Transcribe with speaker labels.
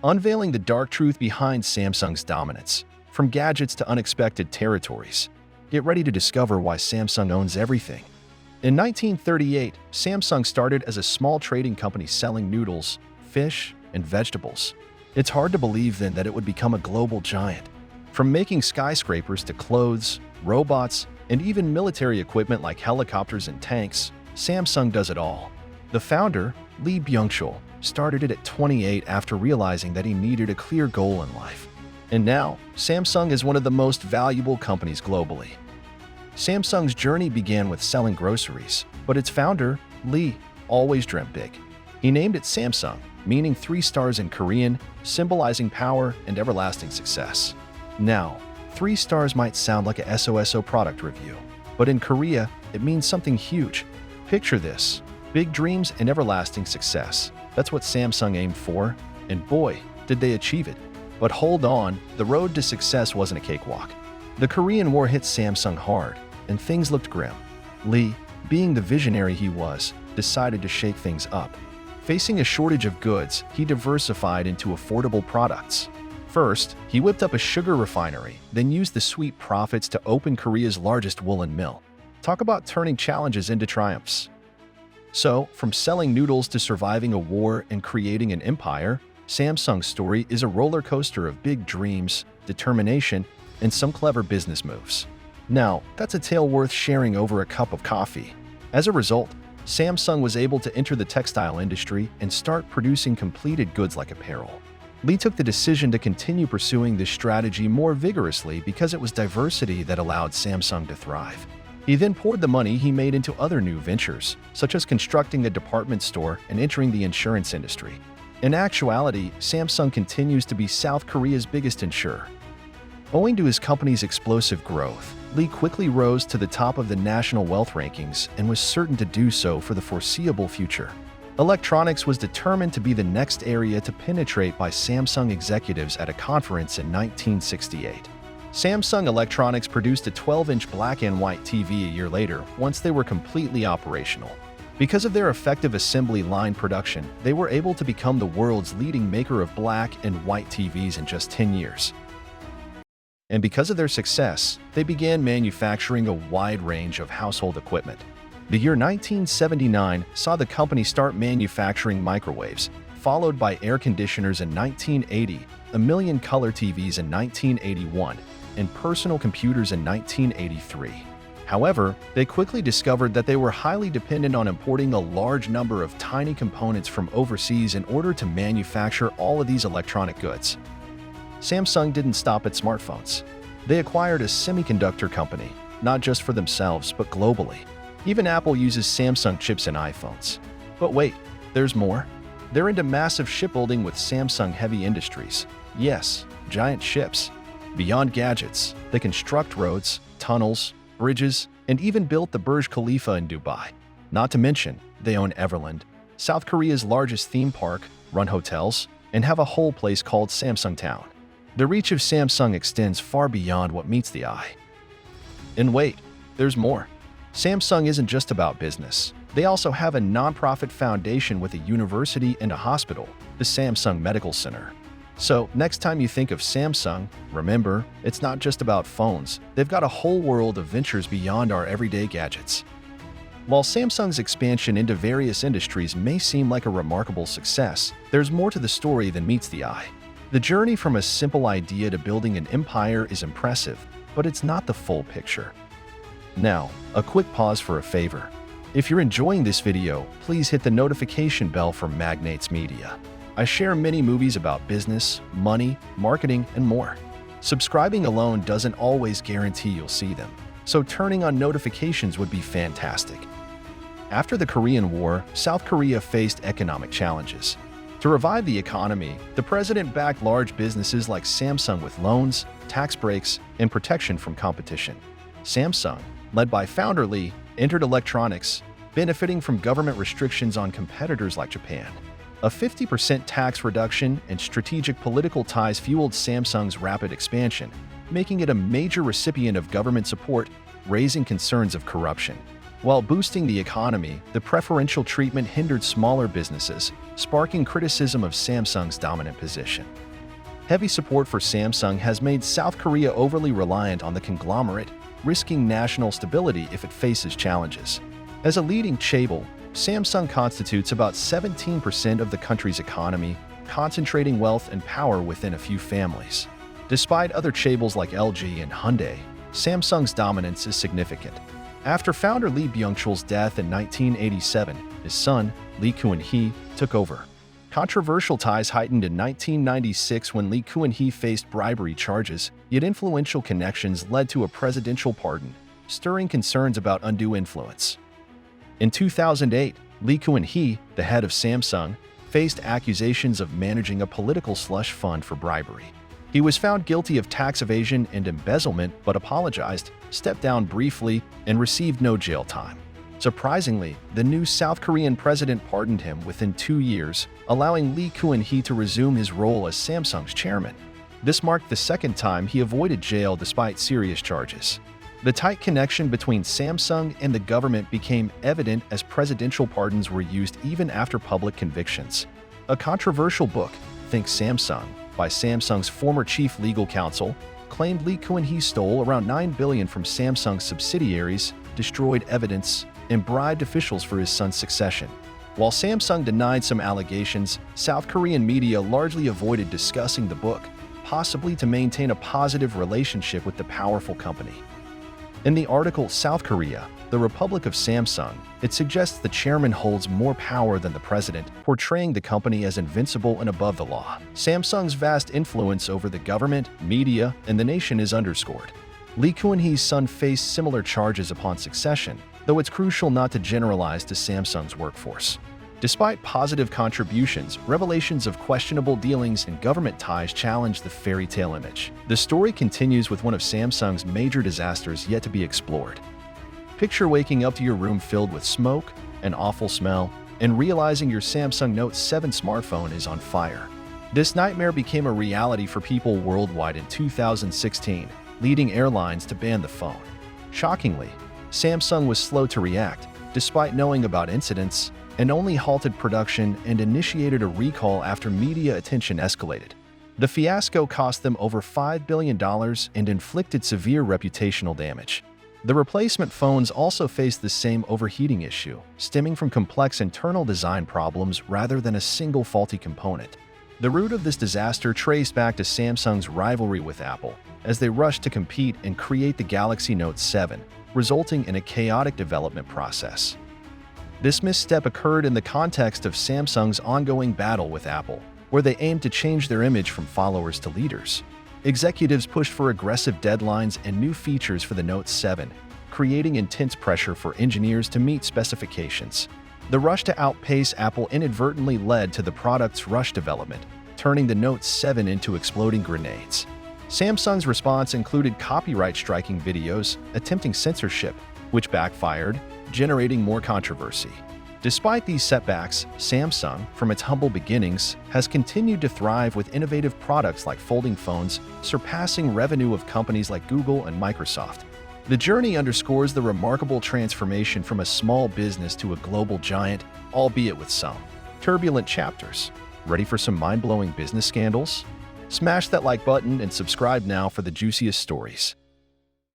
Speaker 1: unveiling the dark truth behind Samsung's dominance, from gadgets to unexpected territories. Get ready to discover why Samsung owns everything. In 1938, Samsung started as a small trading company selling noodles, fish, and vegetables. It's hard to believe then that it would become a global giant. From making skyscrapers to clothes, robots, and even military equipment like helicopters and tanks, Samsung does it all. The founder, Lee Byung-chul, started it at 28 after realizing that he needed a clear goal in life. And now, Samsung is one of the most valuable companies globally. Samsung's journey began with selling groceries, but its founder, Lee, always dreamt big. He named it Samsung, meaning 3 stars in Korean, symbolizing power and everlasting success. Now, 3 stars might sound like a SOSO product review, but in Korea, it means something huge. Picture this: big dreams and everlasting success. That's what Samsung aimed for, and boy, did they achieve it. But hold on, the road to success wasn't a cakewalk. The Korean War hit Samsung hard, and things looked grim. Lee, being the visionary he was, decided to shake things up. Facing a shortage of goods, he diversified into affordable products. First, he whipped up a sugar refinery, then used the sweet profits to open Korea's largest woolen mill. Talk about turning challenges into triumphs. So, from selling noodles to surviving a war and creating an empire, Samsung's story is a roller coaster of big dreams, determination, and some clever business moves. Now, that's a tale worth sharing over a cup of coffee. As a result, Samsung was able to enter the textile industry and start producing completed goods like apparel. Lee took the decision to continue pursuing this strategy more vigorously because it was diversity that allowed Samsung to thrive. He then poured the money he made into other new ventures, such as constructing a department store and entering the insurance industry. In actuality, Samsung continues to be South Korea's biggest insurer. Owing to his company's explosive growth, Lee quickly rose to the top of the national wealth rankings and was certain to do so for the foreseeable future. Electronics was determined to be the next area to penetrate by Samsung executives at a conference in 1968. Samsung Electronics produced a 12-inch black and white TV a year later, once they were completely operational. Because of their effective assembly line production, they were able to become the world's leading maker of black and white TVs in just 10 years. And because of their success, they began manufacturing a wide range of household equipment. The year 1979 saw the company start manufacturing microwaves, followed by air conditioners in 1980, a million color TVs in 1981, and personal computers in 1983. However, they quickly discovered that they were highly dependent on importing a large number of tiny components from overseas in order to manufacture all of these electronic goods. Samsung didn't stop at smartphones. They acquired a semiconductor company, not just for themselves, but globally. Even Apple uses Samsung chips in iPhones. But wait, there's more. They're into massive shipbuilding with Samsung Heavy Industries. Yes, giant ships. Beyond gadgets, they construct roads, tunnels, bridges, and even built the Burj Khalifa in Dubai. Not to mention, they own Everland, South Korea's largest theme park, run hotels, and have a whole place called Samsung Town. The reach of Samsung extends far beyond what meets the eye. And wait, there's more. Samsung isn't just about business. They also have a nonprofit foundation with a university and a hospital, the Samsung Medical Center. So, next time you think of Samsung, remember, it's not just about phones. They've got a whole world of ventures beyond our everyday gadgets. While Samsung's expansion into various industries may seem like a remarkable success, there's more to the story than meets the eye. The journey from a simple idea to building an empire is impressive, but it's not the full picture. Now, a quick pause for a favor. If you're enjoying this video, please hit the notification bell for Magnates Media. I share many movies about business, money, marketing, and more. Subscribing alone doesn't always guarantee you'll see them, so turning on notifications would be fantastic. After the Korean War, South Korea faced economic challenges. To revive the economy, the president backed large businesses like Samsung with loans, tax breaks, and protection from competition. Samsung, led by founder Lee, entered electronics, benefiting from government restrictions on competitors like Japan. A 50% tax reduction and strategic political ties fueled Samsung's rapid expansion, making it a major recipient of government support, raising concerns of corruption. While boosting the economy, the preferential treatment hindered smaller businesses, sparking criticism of Samsung's dominant position. Heavy support for Samsung has made South Korea overly reliant on the conglomerate, risking national stability if it faces challenges. As a leading chaebol, Samsung constitutes about 17% of the country's economy, concentrating wealth and power within a few families. Despite other chaebols like LG and Hyundai, Samsung's dominance is significant. After founder Lee Byung-chul's death in 1987, his son, Lee Kuan-hee, took over. Controversial ties heightened in 1996 when Lee Kuan-hee faced bribery charges, yet influential connections led to a presidential pardon, stirring concerns about undue influence. In 2008, Lee Kuan-hee, the head of Samsung, faced accusations of managing a political slush fund for bribery. He was found guilty of tax evasion and embezzlement but apologized, stepped down briefly, and received no jail time. Surprisingly, the new South Korean president pardoned him within 2 years, allowing Lee Kuan-hee to resume his role as Samsung's chairman. This marked the second time he avoided jail despite serious charges. The tight connection between Samsung and the government became evident as presidential pardons were used even after public convictions. A controversial book, Think Samsung, by Samsung's former chief legal counsel, claimed Lee Kuan-hee stole around $9 billion from Samsung's subsidiaries, destroyed evidence, and bribed officials for his son's succession. While Samsung denied some allegations, South Korean media largely avoided discussing the book, possibly to maintain a positive relationship with the powerful company. In the article South Korea, the Republic of Samsung, it suggests the chairman holds more power than the president, portraying the company as invincible and above the law. Samsung's vast influence over the government, media, and the nation is underscored. Lee Kuan-hee's son faced similar charges upon succession, though it's crucial not to generalize to Samsung's workforce. Despite positive contributions, revelations of questionable dealings and government ties challenge the fairy tale image. The story continues with one of Samsung's major disasters yet to be explored. Picture waking up to your room filled with smoke, an awful smell, and realizing your Samsung Note 7 smartphone is on fire. This nightmare became a reality for people worldwide in 2016, leading airlines to ban the phone. Shockingly, Samsung was slow to react, despite knowing about incidents, and only halted production and initiated a recall after media attention escalated. The fiasco cost them over $5 billion and inflicted severe reputational damage. The replacement phones also faced the same overheating issue, stemming from complex internal design problems rather than a single faulty component. The root of this disaster traced back to Samsung's rivalry with Apple, as they rushed to compete and create the Galaxy Note 7, resulting in a chaotic development process. This misstep occurred in the context of Samsung's ongoing battle with Apple, where they aimed to change their image from followers to leaders. Executives pushed for aggressive deadlines and new features for the Note 7, creating intense pressure for engineers to meet specifications. The rush to outpace Apple inadvertently led to the product's rush development, turning the Note 7 into exploding grenades. Samsung's response included copyright-striking videos attempting censorship, which backfired, generating more controversy. Despite these setbacks, Samsung, from its humble beginnings, has continued to thrive with innovative products like folding phones, surpassing revenue of companies like Google and Microsoft. The journey underscores the remarkable transformation from a small business to a global giant, albeit with some turbulent chapters. Ready for some mind-blowing business scandals? Smash that like button and subscribe now for the juiciest stories.